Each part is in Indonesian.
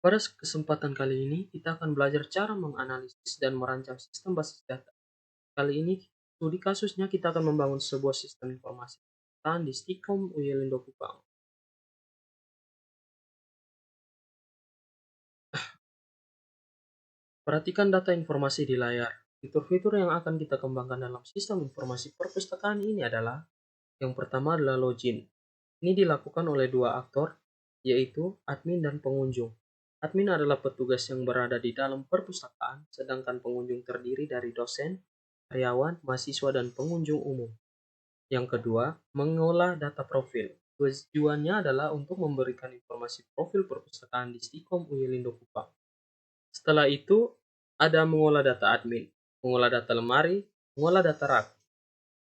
Pada kesempatan kali ini, kita akan belajar cara menganalisis dan merancang sistem basis data. Kali ini, studi kasusnya kita akan membangun sebuah sistem informasi di Stikom Uyelindo Kupang. Perhatikan data informasi di layar. Fitur-fitur yang akan kita kembangkan dalam sistem informasi perpustakaan ini adalah yang pertama adalah login. Ini dilakukan oleh dua aktor, yaitu admin dan pengunjung. Admin adalah petugas yang berada di dalam perpustakaan, sedangkan pengunjung terdiri dari dosen, karyawan, mahasiswa, dan pengunjung umum. Yang kedua, mengolah data profil. Tujuannya adalah untuk memberikan informasi profil perpustakaan di Stikom Uyelindo Kupang. Setelah itu, ada mengolah data admin, mengolah data lemari, mengolah data rak.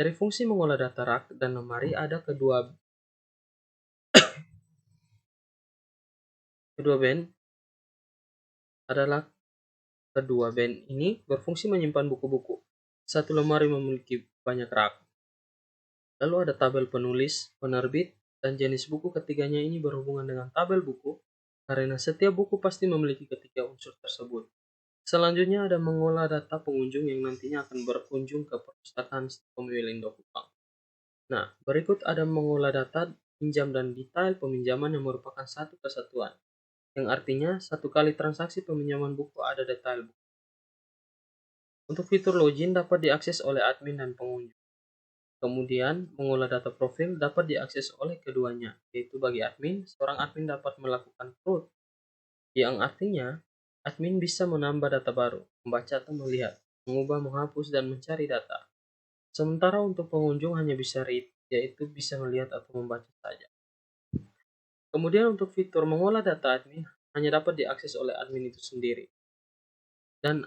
Dari fungsi mengolah data rak dan lemari ada kedua band adalah kedua band ini berfungsi menyimpan buku-buku. Satu lemari memiliki banyak rak. Lalu ada tabel penulis, penerbit, dan jenis buku. Ketiganya ini berhubungan dengan tabel buku karena setiap buku pasti memiliki ketiga unsur tersebut. Selanjutnya ada mengolah data pengunjung yang nantinya akan berkunjung ke perpustakaan Stikom Uyelindo Kupang. Nah, berikut ada mengolah data pinjam dan detail peminjaman yang merupakan satu kesatuan, yang artinya satu kali transaksi peminjaman buku ada detail buku. Untuk fitur login dapat diakses oleh admin dan pengunjung. Kemudian, mengolah data profil dapat diakses oleh keduanya, yaitu bagi admin, seorang admin dapat melakukan root, yang artinya admin bisa menambah data baru, membaca atau melihat, mengubah, menghapus, dan mencari data. Sementara untuk pengunjung hanya bisa read, yaitu bisa melihat atau membaca saja. Kemudian untuk fitur mengolah data admin hanya dapat diakses oleh admin itu sendiri. Dan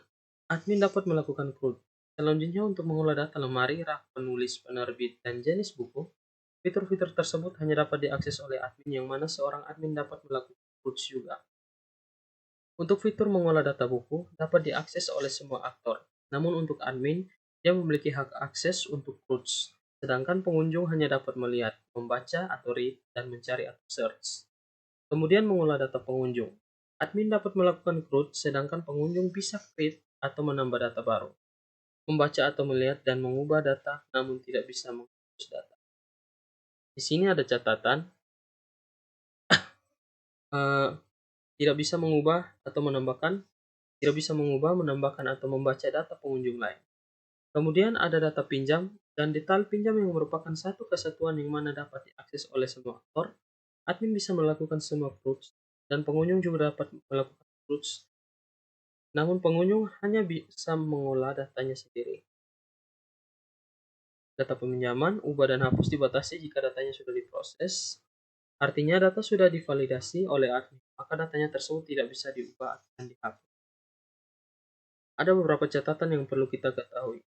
admin dapat melakukan CRUD. Selanjutnya untuk mengolah data lemari, rak, penulis, penerbit, dan jenis buku, fitur-fitur tersebut hanya dapat diakses oleh admin yang mana seorang admin dapat melakukan CRUD juga. Untuk fitur mengolah data buku dapat diakses oleh semua aktor. Namun untuk admin, dia memiliki hak akses untuk CRUD. Sedangkan pengunjung hanya dapat melihat, membaca atau read, dan mencari atau search. Kemudian mengolah data pengunjung. Admin dapat melakukan CRUD, sedangkan pengunjung bisa read atau menambah data baru, membaca atau melihat dan mengubah data, namun tidak bisa menghapus data. Di sini ada catatan, tidak bisa mengubah atau menambahkan, tidak bisa mengubah, menambahkan atau membaca data pengunjung lain. Kemudian ada data pinjam dan detail pinjam yang merupakan satu kesatuan yang mana dapat diakses oleh semua aktor. Admin bisa melakukan semua CRUD dan pengunjung juga dapat melakukan CRUD. Namun pengunjung hanya bisa mengolah datanya sendiri. Data peminjaman, ubah dan hapus dibatasi jika datanya sudah diproses. Artinya data sudah divalidasi oleh admin, maka datanya tersebut tidak bisa diubah dan dihapus. Ada beberapa catatan yang perlu kita ketahui.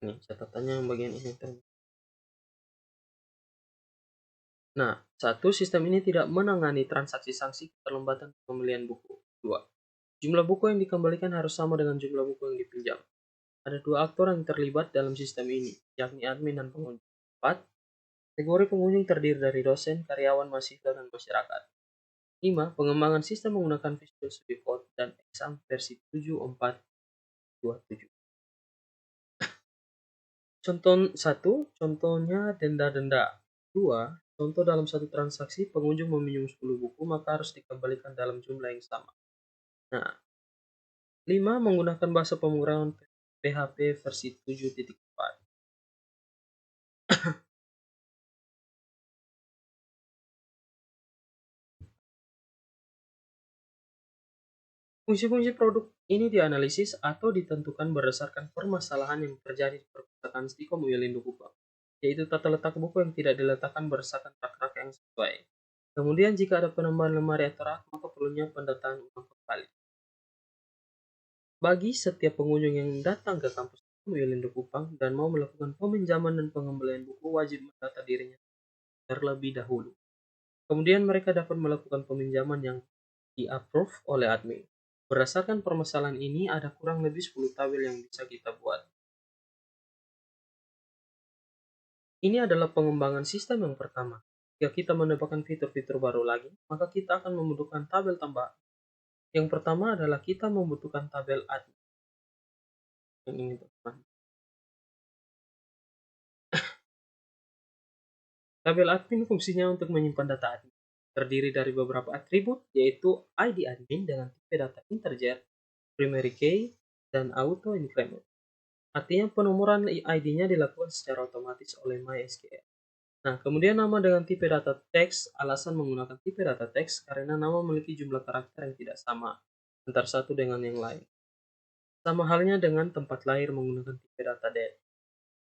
Ini catatannya yang bagian ini. Nah, satu, sistem ini tidak menangani transaksi sanksi keterlambatan pembelian buku. 2. Jumlah buku yang dikembalikan harus sama dengan jumlah buku yang dipinjam. Ada dua aktor yang terlibat dalam sistem ini, yakni admin dan pengunjung. 4. Kategori pengunjung terdiri dari dosen, karyawan, mahasiswa, dan masyarakat. 5. Pengembangan sistem menggunakan Visual Studio Code dan Exam versi 7427. Contoh 1. Contohnya denda-denda. 2. Contoh dalam satu transaksi, pengunjung meminjam 10 buku, maka harus dikembalikan dalam jumlah yang sama. Nah, 5. Menggunakan bahasa pemrograman PHP versi 7.4. Fungsi-fungsi produk ini dianalisis atau ditentukan berdasarkan permasalahan yang terjadi di perpustakaan Stikom Uyelindo Kupang, yaitu tata letak buku yang tidak diletakkan berdasarkan rak-rak yang sesuai. Kemudian jika ada penambahan lemari atau rak, maka perlunya pendataan ulang kembali. Bagi setiap pengunjung yang datang ke kampus Uyelindo Kupang dan mau melakukan peminjaman dan pengembalian buku, wajib mendata dirinya terlebih dahulu. Kemudian mereka dapat melakukan peminjaman yang di-approve oleh admin. Berdasarkan permasalahan ini, ada kurang lebih 10 tabel yang bisa kita buat. Ini adalah pengembangan sistem yang pertama. Jika kita menambahkan fitur-fitur baru lagi, maka kita akan membutuhkan tabel tambahan. Yang pertama adalah kita membutuhkan tabel admin. Yang ini teman. Tabel admin fungsinya untuk menyimpan data admin. Terdiri dari beberapa atribut, yaitu ID admin dengan tipe data integer, primary key, dan auto increment. Artinya penomoran ID-nya dilakukan secara otomatis oleh MySQL. Nah, kemudian nama dengan tipe data teks. Alasan menggunakan tipe data teks karena nama memiliki jumlah karakter yang tidak sama antara satu dengan yang lain. Sama halnya dengan tempat lahir menggunakan tipe data date.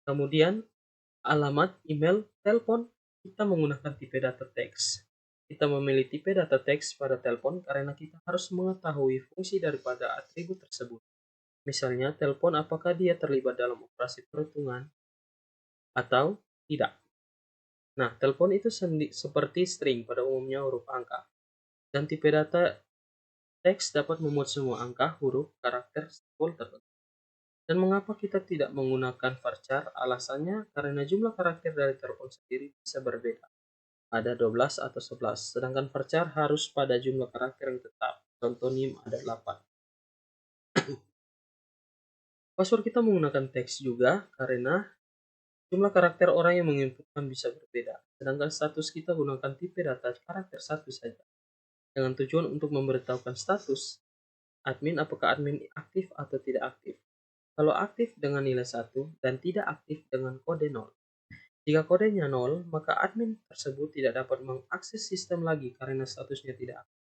Kemudian alamat, email, telepon, kita menggunakan tipe data teks. Kita memilih tipe data teks pada telepon karena kita harus mengetahui fungsi daripada atribut tersebut. Misalnya, telepon apakah dia terlibat dalam operasi perhitungan atau tidak. Nah, telepon itu seperti string pada umumnya huruf angka. Dan tipe data teks dapat memuat semua angka, huruf, karakter, simbol tertentu. Dan mengapa kita tidak menggunakan varchar? Alasannya karena jumlah karakter dari telepon sendiri bisa berbeda. Ada 12 atau 11, sedangkan varchar harus pada jumlah karakter yang tetap. Contoh NIM ada 8. Password kita menggunakan teks juga karena jumlah karakter orang yang menginputkan bisa berbeda. Sedangkan status kita gunakan tipe data karakter 1 saja. Dengan tujuan untuk memberitahukan status admin apakah admin aktif atau tidak aktif. Kalau aktif dengan nilai 1 dan tidak aktif dengan kode 0. Jika kodenya 0, maka admin tersebut tidak dapat mengakses sistem lagi karena statusnya tidak aktif.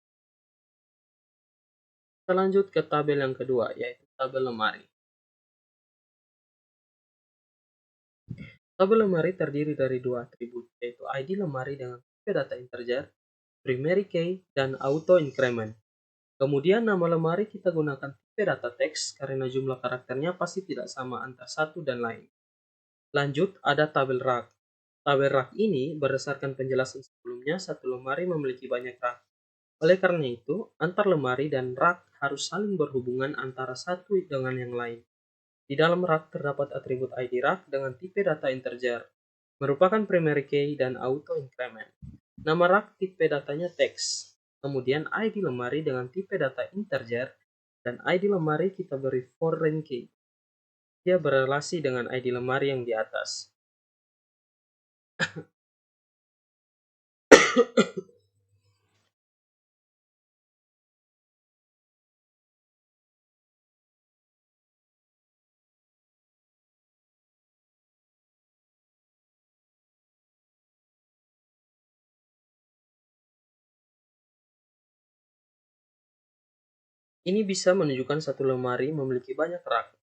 Kita lanjut ke tabel yang kedua, yaitu tabel lemari. Tabel lemari terdiri dari dua atribut, yaitu ID lemari dengan tipe data integer, primary key, dan auto increment. Kemudian nama lemari kita gunakan tipe data teks karena jumlah karakternya pasti tidak sama antara satu dan lain. Lanjut, ada tabel rak. Tabel rak ini berdasarkan penjelasan sebelumnya, satu lemari memiliki banyak rak. Oleh karena itu, antar lemari dan rak harus saling berhubungan antara satu dengan yang lain. Di dalam rak terdapat atribut ID rak dengan tipe data integer, merupakan primary key dan auto increment. Nama rak tipe datanya teks. Kemudian ID lemari dengan tipe data integer dan ID lemari kita beri foreign key. Dia berelasi dengan ID lemari yang di atas. Ini bisa menunjukkan satu lemari memiliki banyak rak.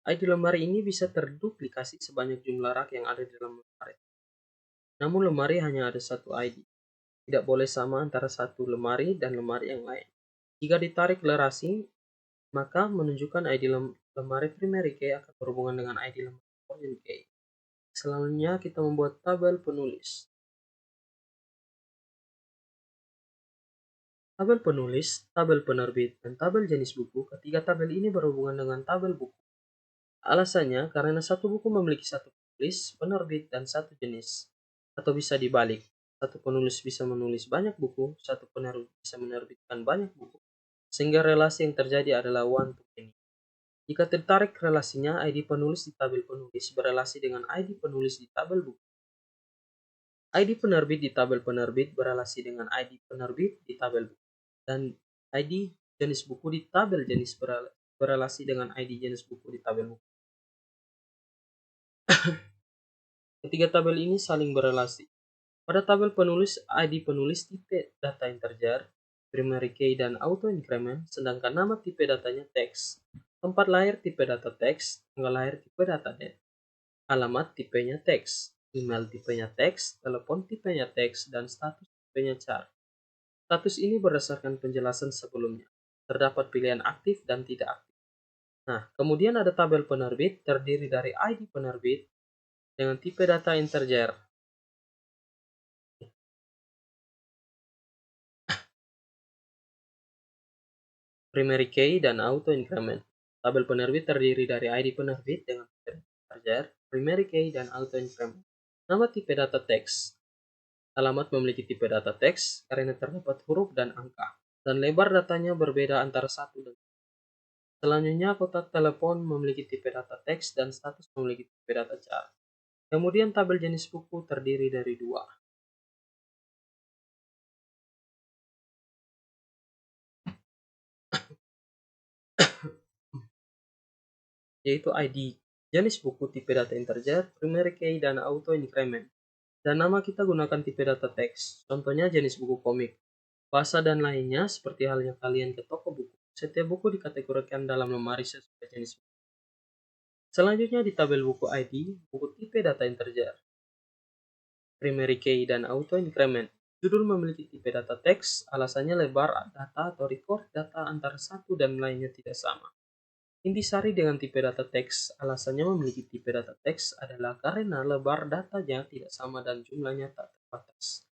ID lemari ini bisa terduplikasi sebanyak jumlah rak yang ada di dalam lemari. Namun lemari hanya ada satu ID. Tidak boleh sama antara satu lemari dan lemari yang lain. Jika ditarik lerasi, maka menunjukkan ID lemari primary key akan berhubungan dengan ID lemari foreign key. Selanjutnya kita membuat tabel penulis. Tabel penulis, tabel penerbit, dan tabel jenis buku. Ketiga tabel ini berhubungan dengan tabel buku. Alasannya karena satu buku memiliki satu penulis, penerbit, dan satu jenis. Atau bisa dibalik, satu penulis bisa menulis banyak buku, satu penerbit bisa menerbitkan banyak buku. Sehingga relasi yang terjadi adalah one to many. Jika tertarik relasinya, ID penulis di tabel penulis berelasi dengan ID penulis di tabel buku. ID penerbit di tabel penerbit berelasi dengan ID penerbit di tabel buku. Dan ID jenis buku di tabel jenis berelasi dengan ID jenis buku di tabel buku. Ketiga tabel ini saling berelasi. Pada tabel penulis, ID penulis tipe data integer, primary key, dan auto increment, sedangkan nama tipe datanya teks. Tempat lahir tipe data teks, tanggal lahir tipe data date. Alamat tipenya teks, email tipenya teks, telepon tipenya teks, dan status tipenya char. Status ini berdasarkan penjelasan sebelumnya. Terdapat pilihan aktif dan tidak aktif. Nah, kemudian ada tabel penerbit terdiri dari ID penerbit dengan tipe data integer. Primary key dan auto increment. Tabel penerbit terdiri dari ID penerbit dengan tipe integer, primary key, dan auto increment. Nama tipe data teks. Alamat memiliki tipe data teks karena terdapat huruf dan angka, dan lebar datanya berbeda antara satu dan selanjutnya kotak telepon memiliki tipe data teks dan status memiliki tipe data char. Kemudian tabel jenis buku terdiri dari dua, yaitu ID, jenis buku tipe data integer, primary key, dan auto increment. Dan nama kita gunakan tipe data teks, contohnya jenis buku komik. Bahasa dan lainnya seperti halnya kalian ke toko buku. Setiap buku dikategorikan dalam lemari sesuai jenis buku. Selanjutnya di tabel buku ID, buku tipe data integer, primary key, dan auto increment. Judul memiliki tipe data teks, alasannya lebar data atau record data antara satu dan lainnya tidak sama. Intisari dengan tipe data teks, alasannya memiliki tipe data teks adalah karena lebar datanya tidak sama dan jumlahnya tak terbatas.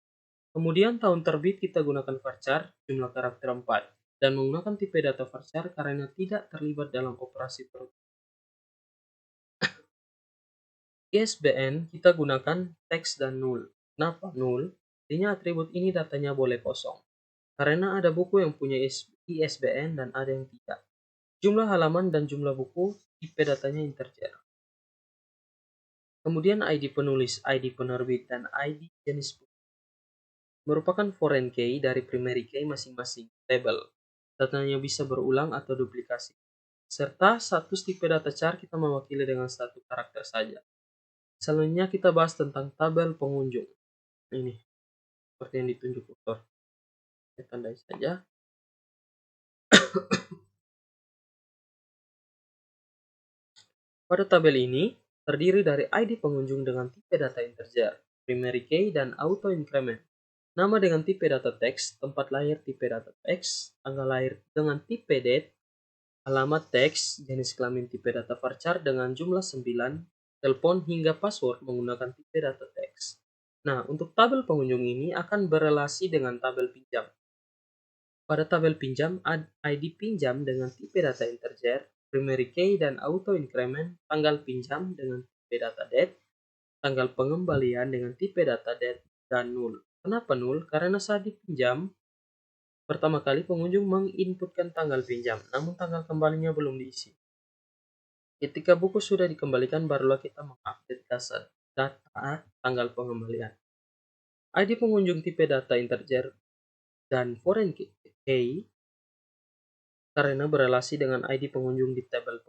Kemudian tahun terbit kita gunakan varchar, jumlah karakter 4, dan menggunakan tipe data varchar karena tidak terlibat dalam operasi produksi. ISBN kita gunakan teks dan null. Kenapa null? Artinya atribut ini datanya boleh kosong. Karena ada buku yang punya ISBN dan ada yang tidak. Jumlah halaman dan jumlah buku, tipe datanya integer. Kemudian ID penulis, ID penerbit, dan ID jenis buku merupakan foreign key dari primary key masing-masing table. Datanya bisa berulang atau duplikasi. Serta status tipe data char kita mewakili dengan satu karakter saja. Selanjutnya kita bahas tentang tabel pengunjung. Ini, seperti yang ditunjuk author. Saya tandai saja. Pada tabel ini, terdiri dari ID pengunjung dengan tipe data integer, primary key, dan auto increment. Nama dengan tipe data teks, tempat lahir tipe data teks, tanggal lahir dengan tipe date, alamat teks, jenis kelamin tipe data varchar dengan jumlah 9, telepon hingga password menggunakan tipe data teks. Nah, untuk tabel pengunjung ini akan berelasi dengan tabel pinjam. Pada tabel pinjam, ID pinjam dengan tipe data integer, primary key, dan auto increment, tanggal pinjam dengan tipe data date, tanggal pengembalian dengan tipe data date, dan null. Kenapa null? Karena saat dipinjam, pertama kali pengunjung menginputkan tanggal pinjam, namun tanggal kembalinya belum diisi. Ketika buku sudah dikembalikan, barulah kita mengupdate data tanggal pengembalian. ID pengunjung tipe data integer dan foreign key karena berelasi dengan ID pengunjung di tabel.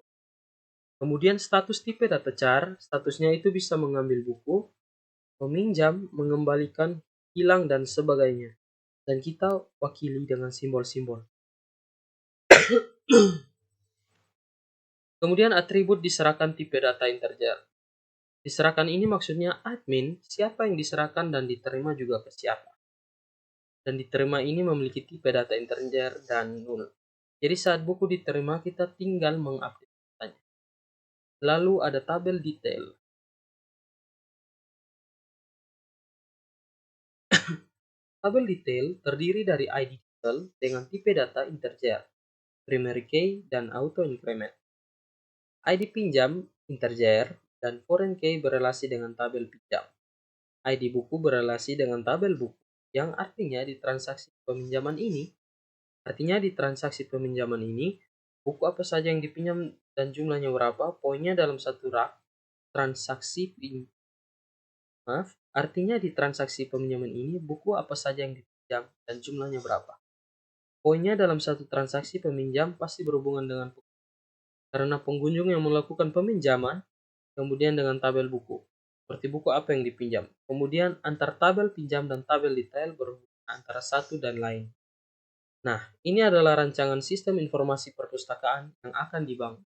Kemudian status tipe data char, statusnya itu bisa mengambil buku, meminjam, mengembalikan, hilang, dan sebagainya. Dan kita wakili dengan simbol-simbol. Kemudian atribut diserahkan tipe data integer. Diserahkan ini maksudnya admin, siapa yang diserahkan dan diterima juga ke siapa. Dan diterima ini memiliki tipe data integer dan null. Jadi saat buku diterima kita tinggal mengupdate datanya. Lalu ada tabel detail. Tabel detail terdiri dari ID detail dengan tipe data integer, primary key, dan auto increment. ID pinjam integer dan foreign key berelasi dengan tabel pinjam. ID buku berelasi dengan tabel buku, yang artinya di transaksi peminjaman ini, buku apa saja yang dipinjam dan jumlahnya berapa, poinnya dalam satu rak artinya di transaksi peminjaman ini, buku apa saja yang dipinjam dan jumlahnya berapa. Poinnya dalam satu transaksi peminjam pasti berhubungan dengan buku. Karena pengunjung yang melakukan peminjaman, kemudian dengan tabel buku. Seperti buku apa yang dipinjam. Kemudian antar tabel pinjam dan tabel detail berhubungan antara satu dan lain. Nah, ini adalah rancangan sistem informasi perpustakaan yang akan dibangun.